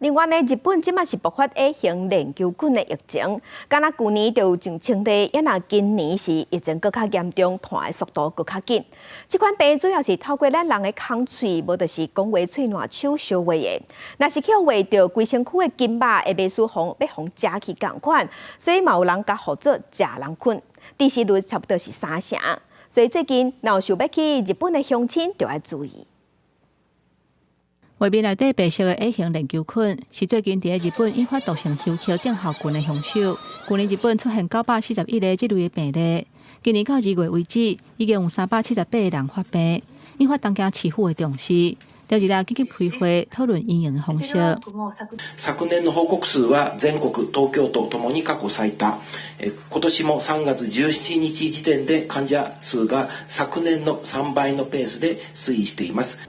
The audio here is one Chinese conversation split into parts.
另外呢，日本即马是爆发 A 型链球菌的疫情，敢若去年就有上千例，也若今年是疫情更较严重，传的速度更较紧。这款病主要是透过咱人的口喙，无就是讲话、喙、烂手相话的。若是去话着规身躯的筋肉，会袂输要食去共款，所以嘛有人甲号做食人菌，致死率差不多是3成。所以最近若有想要去日本的乡亲，就要注意。胃面内底白色的 A 型链球菌是最近伫日本引发毒性休克症候群的凶手。去年日本出现941例这类的病例，今年到2月为止，已經有378个人發病，引發當家市府的重視。調一日緊急開會討論應用的方式。昨年の報告数は全国、東京都ともに過去最多。今年も3月17日時點で患者数が昨年の3倍のペースで推移しています。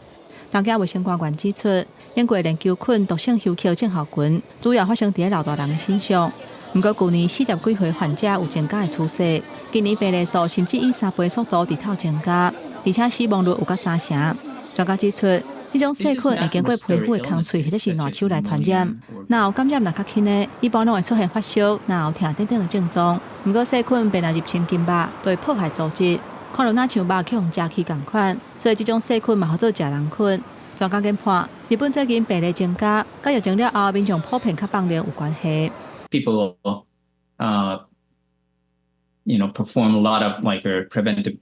当家卫生官员指出，英国链球菌毒性休克症候群主要发生在老大人的身上。不过，去年40几岁患者有增加的趋势，今年病例数甚至以3倍速度直头增加，而且死亡率有到3成。专家指出，这种细菌会经过皮肤的空喙或者是烂手来传染。若有感染较轻的，一般拢会出现发烧、头痛等等的症状。不过，细菌病若入侵筋肉，就会破坏组织。看到那像肉去用食去共款，所以这种细菌嘛好做食人菌。专家研判，日本最近病例增加，甲疫情了后民众普遍较放疗有关系。People, perform a lot of preventive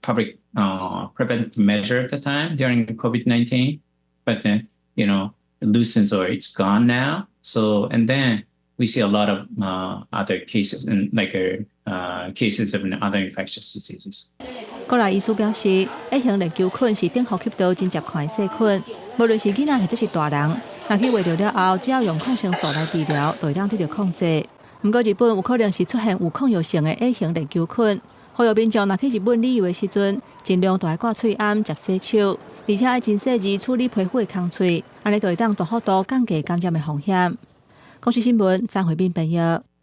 measure at the time during COVID-19, but then it loosens or it's gone now. So and then we see a lot of other cases and cases of other infectious diseases. 国内医师表示 ，A 型链球菌是顶呼吸道真接款的细菌，无论是囡仔或者是大人，若去胃着了后，只要用抗生素来治疗，就会当得到控制。不过日本有可能是出现有抗药性的 A 型链球菌，呼吁民众若去日本旅游的时阵，尽量都爱挂喙罨、接洗手，而且爱真细致处理皮肤的空喙，安尼就会当大幅度降低感染的风险。公视新闻张惠敏报道。